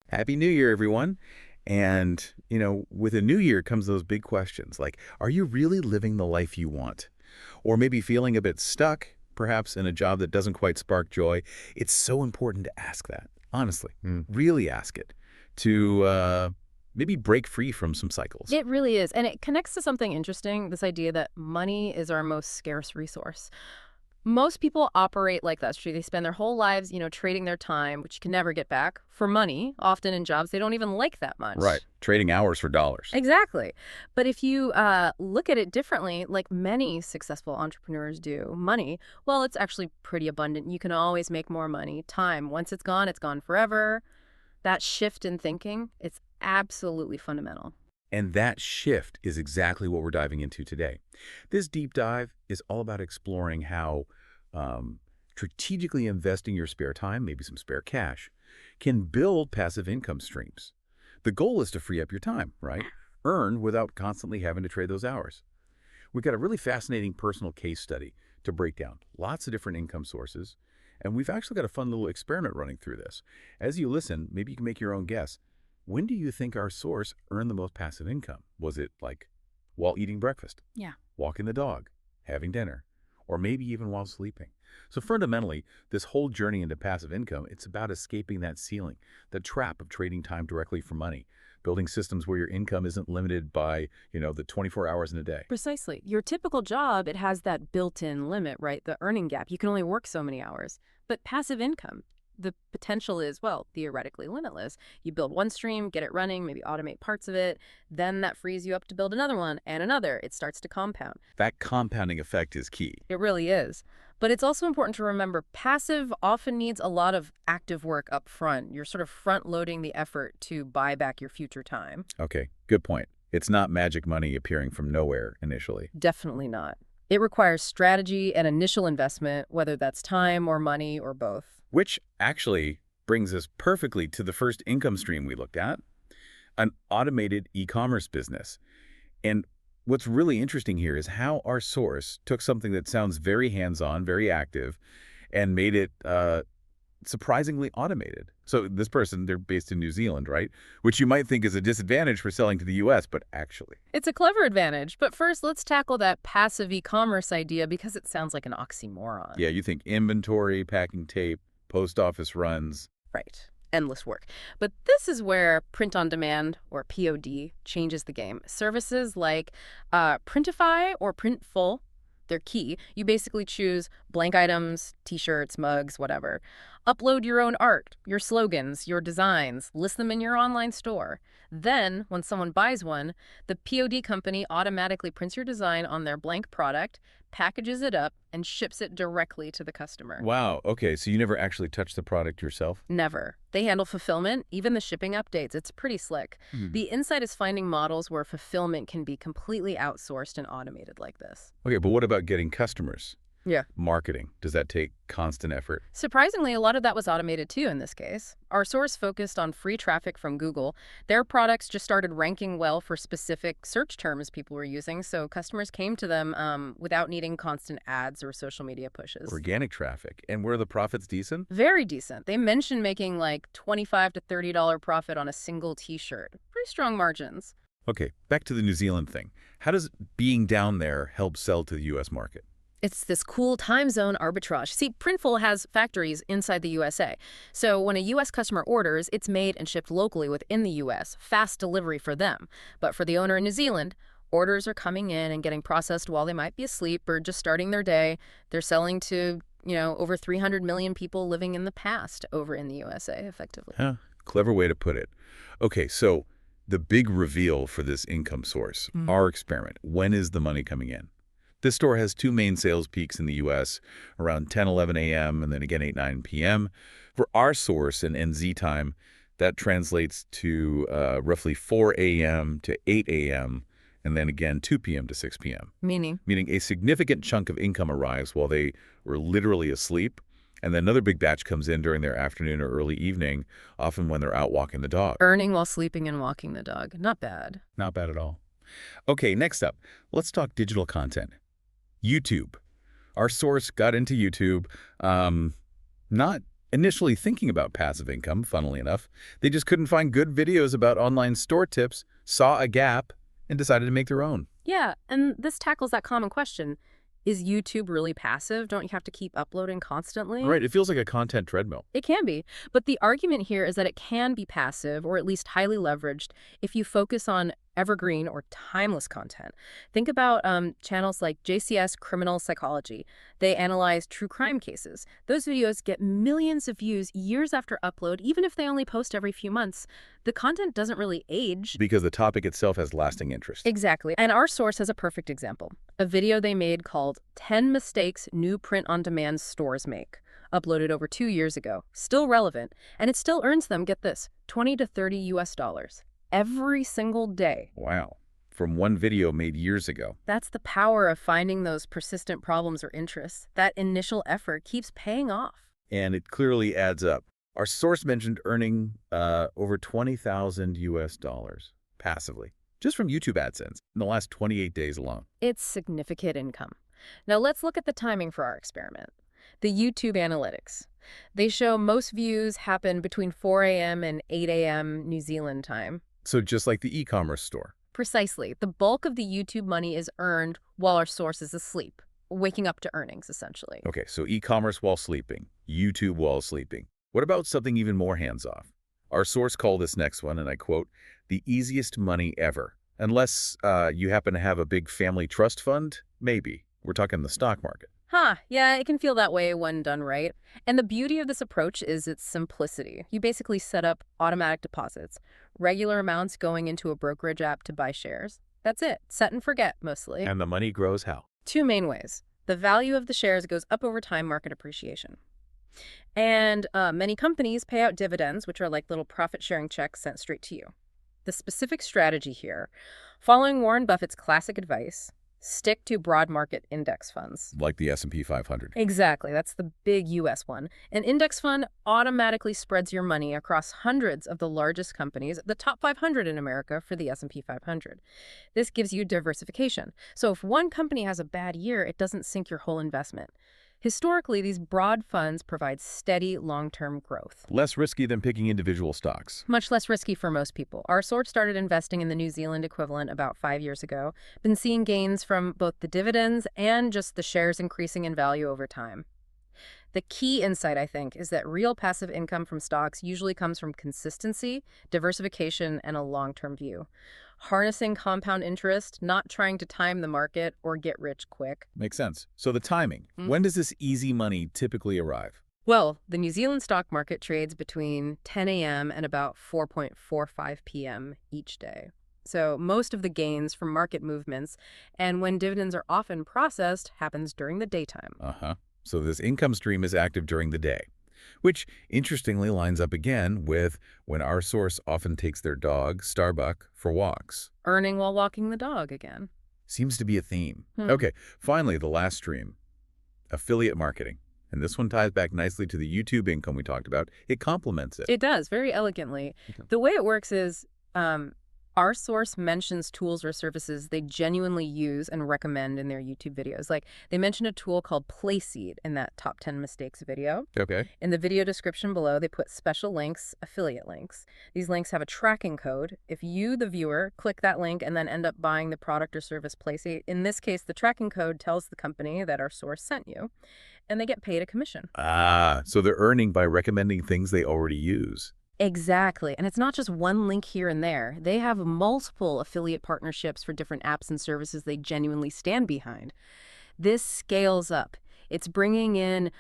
Happy New Year, everyone. And, with a new year comes those big questions like, are you really living the life you want? Or maybe feeling a bit stuck, perhaps in a job that doesn't quite spark joy. It's so important to ask that, honestly. Really ask it to maybe break free from some cycles. It really is. And it connects to something interesting, this idea that money is our most scarce resource. Most people operate like that. They spend their whole lives, trading their time, which you can never get back, for money, often in jobs they don't even like that Right. much. Trading hours for dollars. Exactly. But if you look at it differently, like many successful entrepreneurs do, money, well, it's actually pretty abundant. You can always make more money. Time, once it's gone forever. That shift in thinking, it's absolutely fundamental. And that shift is exactly what we're diving into today. This deep dive is all about exploring how um, strategically investing your spare time, maybe some spare cash, can build passive income streams. The goal is to free up your time, right? Earn without constantly having to trade those hours. We've got a really fascinating personal case study to break down. Lots of different income sources. And we've actually got a fun little experiment running through this. As you listen, maybe you can make your own guess. When do you think our source earned the most passive income? Was it like while eating breakfast, Yeah. walking the dog, having dinner, or maybe even while sleeping? So fundamentally, this whole journey into passive income, it's about escaping that ceiling, the trap of trading time directly for money, building systems where your income isn't limited by, the 24 hours in a day. Precisely. Your typical job, it has that built-in limit, right? The earning gap. You can only work so many hours. But passive income, the potential is, well, theoretically limitless. You build one stream, get it running, maybe automate parts of it. Then that frees you up to build another one and another. It starts to compound. That compounding effect is key. It really is. But it's also important to remember passive often needs a lot of active work up front. You're sort of front loading the effort to buy back your future time. Okay, good point. It's not magic money appearing from nowhere initially. Definitely not. It requires strategy and initial investment, whether that's time or money or both. Which actually brings us perfectly to the first income stream we looked at, an automated e-commerce business. And what's really interesting here is how our source took something that sounds very hands-on, very active, and made it surprisingly automated. So this person, they're based in New Zealand, right? Which you might think is a disadvantage for selling to the US, but actually. It's a clever advantage, but first let's tackle that passive e-commerce idea because it sounds like an oxymoron. Yeah, you think inventory, packing tape, post office runs. Right. Endless work. But this is where print on demand, or POD, changes the game. Services like Printify or Printful, they're key. You basically choose blank items, t-shirts, mugs, whatever. Upload your own art, your slogans, your designs, list them in your online store. Then, when someone buys one, the POD company automatically prints your design on their blank product, packages it up, and ships it directly to the customer. Wow, okay, so you never actually touch the product yourself? Never. They handle fulfillment, even the shipping updates. It's pretty slick. Hmm. The insight is finding models where fulfillment can be completely outsourced and automated like this. Okay, but what about getting customers? Yeah. Marketing, does that take constant effort? Surprisingly, a lot of that was automated too in this case. Our source focused on free traffic from Google. Their products just started ranking well for specific search terms people were using, so customers came to them without needing constant ads or social media pushes. Organic traffic. And were the profits decent? Very decent. They mentioned making like $25 to $30 profit on a single t-shirt. Pretty strong margins. Okay, back to the New Zealand thing. How does being down there help sell to the US market? It's this cool time zone arbitrage. See, Printful has factories inside the USA. So when a US customer orders, it's made and shipped locally within the US. Fast delivery for them. But for the owner in New Zealand, orders are coming in and getting processed while they might be asleep or just starting their day. They're selling to, over 300 million people living in the past over in the USA, effectively. Huh, clever way to put it. Okay, so the big reveal for this income source, our experiment, when is the money coming in? This store has two main sales peaks in the U.S., around 10, 11 a.m. and then again 8, 9 p.m. For our source in NZ time, that translates to roughly 4 a.m. to 8 a.m. and then again 2 p.m. to 6 p.m., Meaning? meaning a significant chunk of income arrives while they were literally asleep, and then another big batch comes in during their afternoon or early evening, often when they're out walking the dog. Earning while sleeping and walking the dog. Not bad. Not bad at all. Okay, next up, let's talk digital content. YouTube. Our source got into YouTube, not Initially thinking about passive income, funnily enough, they just couldn't find good videos about online store tips, saw a gap, and decided to make their own. Yeah, and this tackles that common question. Is YouTube really passive? Don't you have to keep uploading constantly? Right, it feels like a content treadmill. It can be, but the argument here is that it can be passive or at least highly leveraged if you focus on evergreen or timeless content. Think about channels like JCS Criminal Psychology. They analyze true crime cases. Those videos get millions of views years after upload, even if they only post every few months. The content doesn't really age. Because the topic itself has lasting interest. Exactly. And our source has a perfect example. A video they made called 10 Mistakes New Print-on-Demand Stores Make, uploaded over 2 years ago. Still relevant, and it still earns them, get this, $20 to $30 every single day. Wow. From one video made years ago. That's the power of finding those persistent problems or interests. That initial effort keeps paying off. And it clearly adds up. Our source mentioned earning over $20,000 passively, just from YouTube AdSense in the last 28 days alone. It's significant income. Now let's look at the timing for our experiment. The YouTube analytics. They show most views happen between 4 a.m. and 8 a.m. New Zealand time. So just like the e-commerce store. Precisely. The bulk of the YouTube money is earned while our source is asleep, waking up to earnings, essentially. Okay, so e-commerce while sleeping, YouTube while sleeping. What about something even more hands-off? Our source called this next one, and I quote, the easiest money ever. Unless you happen to have a big family trust fund, maybe. We're talking the stock market. Yeah, it can feel that way when done right. And the beauty of this approach is its simplicity. You basically set up automatic deposits, regular amounts going into a brokerage app to buy shares. That's it. Set and forget, mostly. And the money grows how? 2 main ways. The value of the shares goes up over time, market appreciation. And many companies pay out dividends, which are like little profit-sharing checks sent straight to you. The specific strategy here, following Warren Buffett's classic advice, stick to broad market index funds. Like the S&P 500. Exactly. That's the big U.S. one. An index fund automatically spreads your money across hundreds of the largest companies, the top 500 in America for the S&P 500. This gives you diversification. So if one company has a bad year, it doesn't sink your whole investment. Historically, these broad funds provide steady long-term growth. Less risky than picking individual stocks. Much less risky for most people. Our source started investing in the New Zealand equivalent about 5 years ago. Been seeing gains from both the dividends and just the shares increasing in value over time. The key insight, I think, is that real passive income from stocks usually comes from consistency, diversification, and a long-term view. Harnessing compound interest, not trying to time the market or get rich quick. Makes sense. So the timing. When does this easy money typically arrive? Well, the New Zealand stock market trades between 10 a.m. and about 4:45 p.m. each day. So most of the gains from market movements and when dividends are often processed happens during the daytime. So this income stream is active during the day, which interestingly lines up again with when our source often takes their dog, Starbuck, for walks. Earning while walking the dog again. Seems to be a theme. Okay, finally, the last stream, affiliate marketing. And this one ties back nicely to the YouTube income we talked about. It complements it. It does, very elegantly. The way it works is our source mentions tools or services they genuinely use and recommend in their YouTube videos. Like, they mention a tool called Playseed in that Top 10 Mistakes video. Okay. In the video description below, they put special links, affiliate links. These links have a tracking code. If you, the viewer, click that link and then end up buying the product or service Playseed, in this case, the tracking code tells the company that our source sent you, and they get paid a commission. So they're earning by recommending things they already use. Exactly. And it's not just one link here and there. They have multiple affiliate partnerships for different apps and services they genuinely stand behind. This scales up. It's bringing in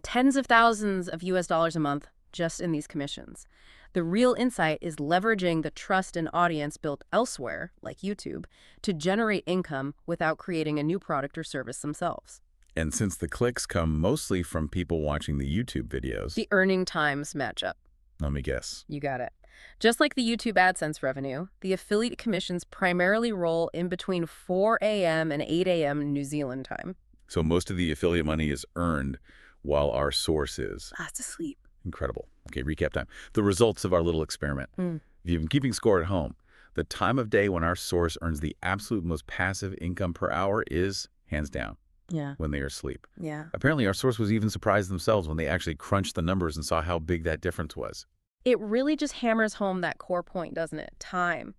tens of thousands of US dollars a month just in these commissions. The real insight is leveraging the trust and audience built elsewhere, like YouTube, to generate income without creating a new product or service themselves. And since the clicks come mostly from people watching the YouTube videos, The earning times match up. let me guess. You got it. Just like the YouTube AdSense revenue, the affiliate commissions primarily roll in between 4 a.m. and 8 a.m. New Zealand time. So most of the affiliate money is earned while our source is. Fast asleep. Incredible. Okay, recap time. The results of our little experiment. If you've been keeping score at home, the time of day when our source earns the absolute most passive income per hour is, hands down, Yeah. when they are asleep. Yeah. Apparently, our source was even surprised themselves when they actually crunched the numbers and saw how big that difference was. It really just hammers home that core point, doesn't it? Time.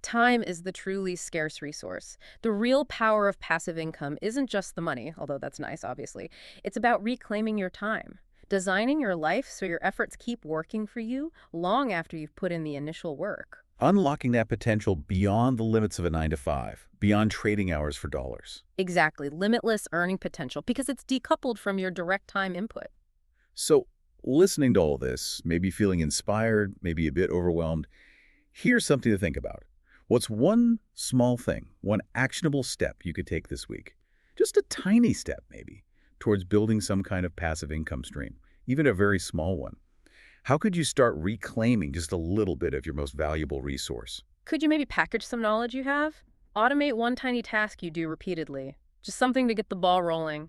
Time is the truly scarce resource. The real power of passive income isn't just the money, although that's nice, obviously. It's about reclaiming your time, designing your life so your efforts keep working for you long after you've put in the initial work. Unlocking that potential beyond the limits of a 9 to 5, beyond trading hours for dollars. Exactly, limitless earning potential because it's decoupled from your direct time input. So, listening to all this, maybe feeling inspired, maybe a bit overwhelmed, here's something to think about. What's one small thing, one actionable step you could take this week? Just a tiny step, maybe, towards building some kind of passive income stream, even a very small one. How could you start reclaiming just a little bit of your most valuable resource? Could you maybe package some knowledge you have? Automate one tiny task you do repeatedly. Just something to get the ball rolling.